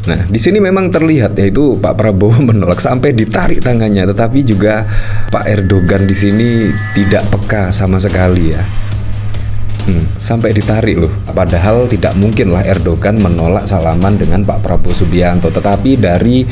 Nah, di sini memang terlihat yaitu Pak Prabowo menolak sampai ditarik tangannya, tetapi juga Pak Erdogan di sini tidak peka sama sekali ya. Sampai ditarik loh. Padahal tidak mungkin lah Erdogan menolak salaman dengan Pak Prabowo Subianto, tetapi dari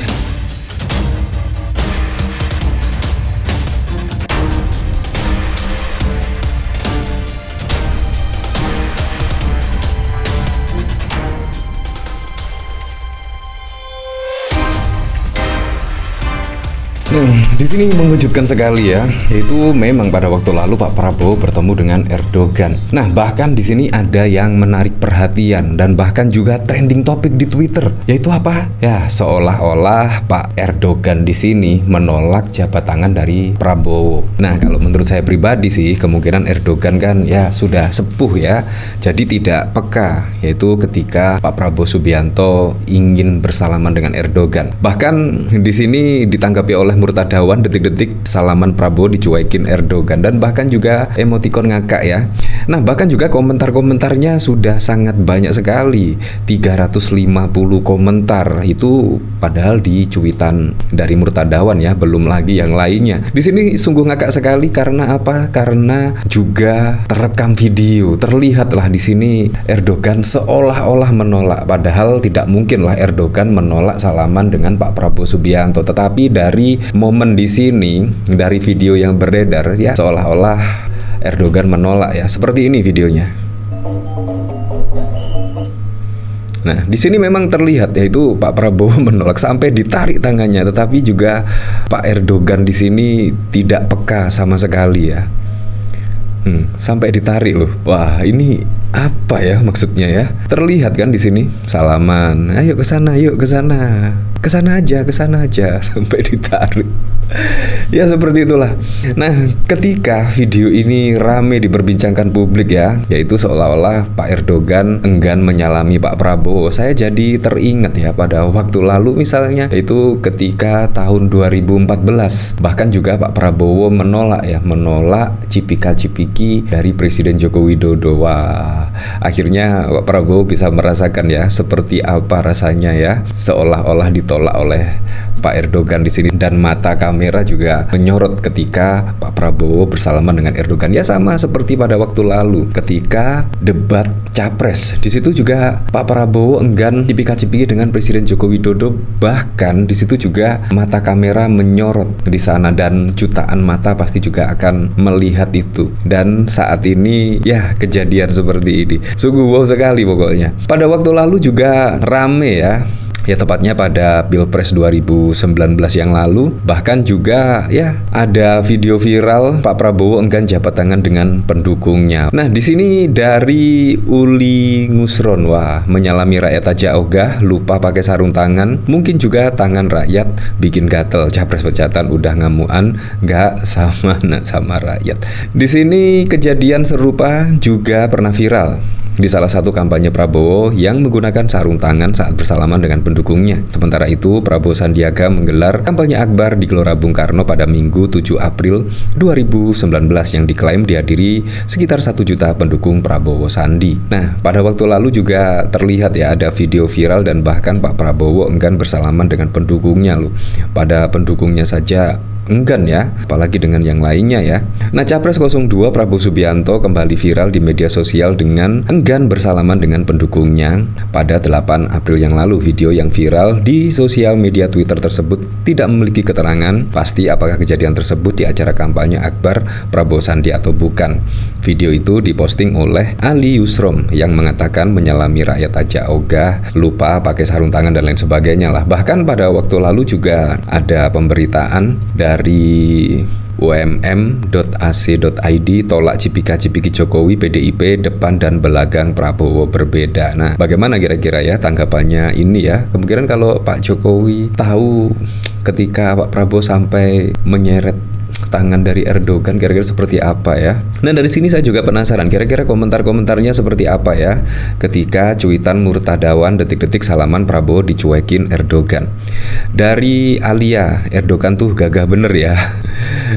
di sini mengejutkan sekali ya, yaitu memang pada waktu lalu Pak Prabowo bertemu dengan Erdogan. Nah, bahkan di sini ada yang menarik perhatian dan bahkan juga trending topik di Twitter, yaitu apa? Ya, seolah-olah Pak Erdogan di sini menolak jabat tangan dari Prabowo. Nah, kalau menurut saya pribadi sih, kemungkinan Erdogan kan ya sudah sepuh ya, jadi tidak peka, yaitu ketika Pak Prabowo Subianto ingin bersalaman dengan Erdogan. Bahkan di sini ditanggapi oleh Murtadawan, detik-detik salaman Prabowo dicuekin Erdogan, dan bahkan juga emotikon ngakak ya. Nah, bahkan juga komentar-komentarnya sudah sangat banyak sekali, 350 komentar itu padahal di cuitan dari Murtadawan ya, belum lagi yang lainnya. Di sini sungguh ngakak sekali karena apa? Karena juga terekam video, terlihatlah di sini Erdogan seolah-olah menolak, padahal tidak mungkin lah Erdogan menolak salaman dengan Pak Prabowo Subianto. Tetapi dari momen di sini, dari video yang beredar ya, seolah-olah Erdogan menolak ya. Seperti ini videonya. Nah, di sini memang terlihat yaitu Pak Prabowo menolak sampai ditarik tangannya, tetapi juga Pak Erdogan di sini tidak peka sama sekali ya. Sampai ditarik loh. Wah, ini apa ya maksudnya ya? Terlihat kan di sini salaman. Ayo ke sana, yuk ke sana. Ke sana aja sampai ditarik. Ya seperti itulah. Nah, ketika video ini rame diperbincangkan publik ya, yaitu seolah-olah Pak Erdogan enggan menyalami Pak Prabowo, saya jadi teringat ya pada waktu lalu misalnya, yaitu ketika tahun 2014. Bahkan juga Pak Prabowo menolak cipika-cipiki dari Presiden Joko Widodo. Wah, akhirnya Pak Prabowo bisa merasakan ya seperti apa rasanya ya, seolah-olah ditolak oleh Pak Erdogan di sini, dan mata kamera juga menyorot ketika Pak Prabowo bersalaman dengan Erdogan. Ya sama seperti pada waktu lalu ketika debat Capres. Di situ juga Pak Prabowo enggan cipika-cipiki dengan Presiden Joko Widodo, bahkan di situ juga mata kamera menyorot di sana dan jutaan mata pasti juga akan melihat itu. Dan saat ini ya kejadian seperti ini. Sungguh wow sekali pokoknya. Pada waktu lalu juga rame ya, tepatnya pada Pilpres 2019 yang lalu, bahkan juga ya ada video viral Pak Prabowo enggan jabat tangan dengan pendukungnya. Nah, di sini dari Uli Ngusron, wah, menyalami rakyat aja ogah, lupa pakai sarung tangan, mungkin juga tangan rakyat bikin gatel, capres pecatan udah ngamuan, nggak sama rakyat. Di sini kejadian serupa juga pernah viral di salah satu kampanye Prabowo yang menggunakan sarung tangan saat bersalaman dengan pendukungnya. Sementara itu, Prabowo Sandiaga menggelar kampanye akbar di Gelora Bung Karno pada Minggu 7 April 2019 yang diklaim dihadiri sekitar 1 juta pendukung Prabowo Sandi. Nah, pada waktu lalu juga terlihat ya ada video viral dan bahkan Pak Prabowo enggan bersalaman dengan pendukungnya loh. Pada pendukungnya saja enggan ya, apalagi dengan yang lainnya ya. Nah, Capres 02 Prabowo Subianto kembali viral di media sosial dengan enggan bersalaman dengan pendukungnya pada 8 April yang lalu. Video yang viral di sosial media Twitter tersebut tidak memiliki keterangan pasti apakah kejadian tersebut di acara kampanye akbar Prabowo Sandi atau bukan. Video itu diposting oleh Ali Yusrom yang mengatakan menyalami rakyat aja ogah, lupa pakai sarung tangan dan lain sebagainya lah. Bahkan pada waktu lalu juga ada pemberitaan dari umm.ac.id, tolak cipika-cipiki Jokowi, PDIP depan dan belakang Prabowo berbeda. Nah, bagaimana kira-kira ya tanggapannya ini ya? Kemungkinan kalau Pak Jokowi tahu ketika Pak Prabowo sampai menyeret tangan dari Erdogan kira-kira seperti apa ya. Nah, dari sini saya juga penasaran kira-kira komentar-komentarnya seperti apa ya ketika cuitan Murtadawan detik-detik salaman Prabowo dicuekin Erdogan. Dari Alia, Erdogan tuh gagah bener ya.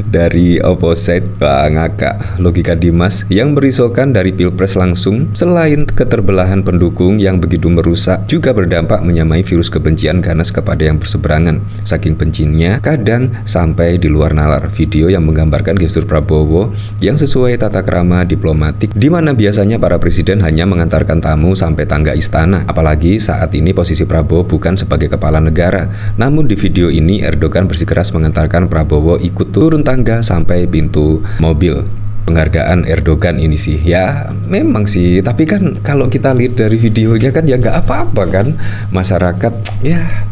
Dari opposite, ngakak logika Dimas yang berisaukan dari Pilpres langsung, selain keterbelahan pendukung yang begitu merusak, juga berdampak menyamai virus kebencian ganas kepada yang berseberangan. Saking bencinya, kadang sampai di luar nalar. Video yang menggambarkan gestur Prabowo yang sesuai tata krama diplomatik, di mana biasanya para presiden hanya mengantarkan tamu sampai tangga istana. Apalagi saat ini posisi Prabowo bukan sebagai kepala negara. Namun di video ini Erdogan bersikeras mengantarkan Prabowo ikut turun tangga sampai pintu mobil. Penghargaan Erdogan ini sih ya memang sih, tapi kan kalau kita lihat dari videonya kan ya nggak apa-apa kan, masyarakat ya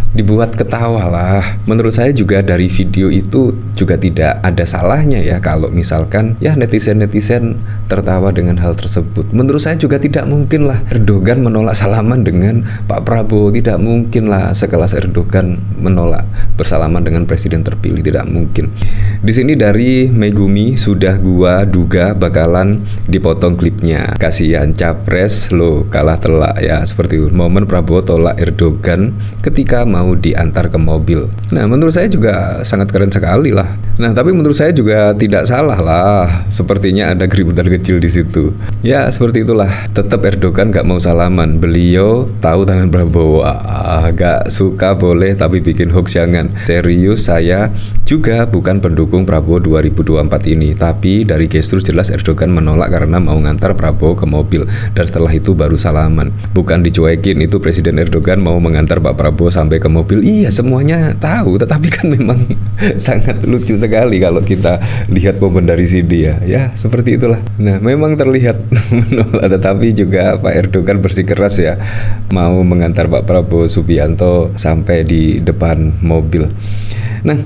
dibuat ketawa lah. Menurut saya juga dari video itu juga tidak ada salahnya ya kalau misalkan ya netizen-netizen tertawa dengan hal tersebut. Menurut saya juga tidak mungkin lah Erdogan menolak salaman dengan Pak Prabowo, tidak mungkin lah sekelas Erdogan menolak bersalaman dengan presiden terpilih, tidak mungkin. Di sini dari Megumi, sudah gua duga bakalan dipotong klipnya. Kasihan capres lo kalah telak ya, seperti itu. Momen Prabowo tolak Erdogan ketika mau diantar ke mobil. Nah, menurut saya juga sangat keren sekali lah. Nah, tapi menurut saya juga tidak salah lah. Sepertinya ada keributan kecil di situ. Ya, seperti itulah. Tetap Erdogan gak mau salaman. Beliau tahu tangan Prabowo. Gak suka boleh, tapi bikin hoax jangan. Serius, saya juga bukan pendukung Prabowo 2024 ini. Tapi dari gestur jelas Erdogan menolak karena mau ngantar Prabowo ke mobil. Dan setelah itu baru salaman. Bukan dicuekin, itu Presiden Erdogan mau mengantar Pak Prabowo sampai ke mobil. Iya, semuanya tahu, tetapi kan memang sangat lucu sekali kalau kita lihat momen dari sini ya. Ya, seperti itulah. Nah, memang terlihat menolak, tetapi juga Pak Erdogan bersikeras ya mau mengantar Pak Prabowo Subianto sampai di depan mobil. Nah,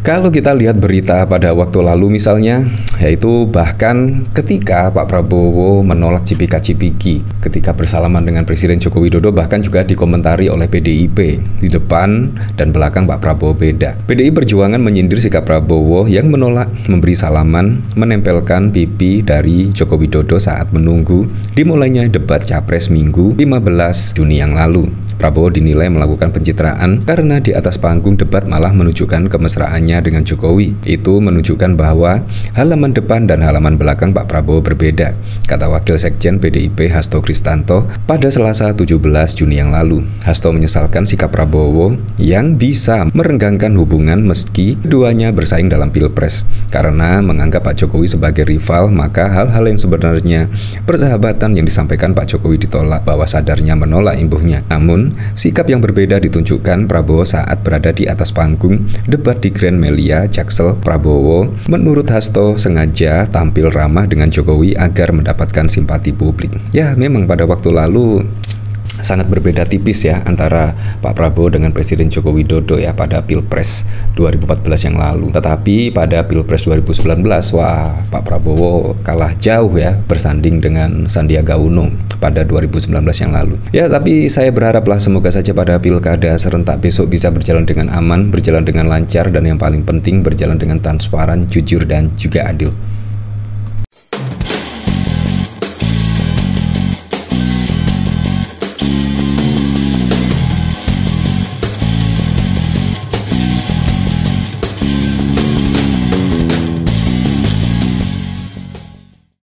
kalau kita lihat berita pada waktu lalu misalnya, yaitu bahkan ketika Pak Prabowo menolak cipika-cipiki ketika bersalaman dengan Presiden Joko Widodo, bahkan juga dikomentari oleh PDIP. Di depan dan belakang Pak Prabowo beda. PDI Perjuangan menyindir sikap Prabowo yang menolak memberi salaman, menempelkan pipi dari Joko Widodo saat menunggu dimulainya debat Capres Minggu 15 Juni yang lalu. Prabowo dinilai melakukan pencitraan karena di atas panggung debat malah menunjukkan kemesraannya dengan Jokowi. Itu menunjukkan bahwa halaman depan dan halaman belakang Pak Prabowo berbeda, kata Wakil Sekjen PDIP Hasto Kristanto pada Selasa 17 Juni yang lalu. Hasto menyesalkan sikap Prabowo yang bisa merenggangkan hubungan meski keduanya bersaing dalam Pilpres. Karena menganggap Pak Jokowi sebagai rival, maka hal-hal yang sebenarnya persahabatan yang disampaikan Pak Jokowi ditolak, bahwa sadarnya menolak imbuhnya. Namun, sikap yang berbeda ditunjukkan Prabowo saat berada di atas panggung debat di Grand Melia, Jaksel. Prabowo menurut Hasto sengaja tampil ramah dengan Jokowi agar mendapatkan simpati publik. Ya, memang pada waktu lalu sangat berbeda tipis ya antara Pak Prabowo dengan Presiden Joko Widodo ya pada Pilpres 2014 yang lalu. Tetapi pada Pilpres 2019, wah, Pak Prabowo kalah jauh ya bersanding dengan Sandiaga Uno pada 2019 yang lalu. Ya, tapi saya berharaplah semoga saja pada Pilkada serentak besok bisa berjalan dengan aman, berjalan dengan lancar, dan yang paling penting berjalan dengan transparan, jujur, dan juga adil.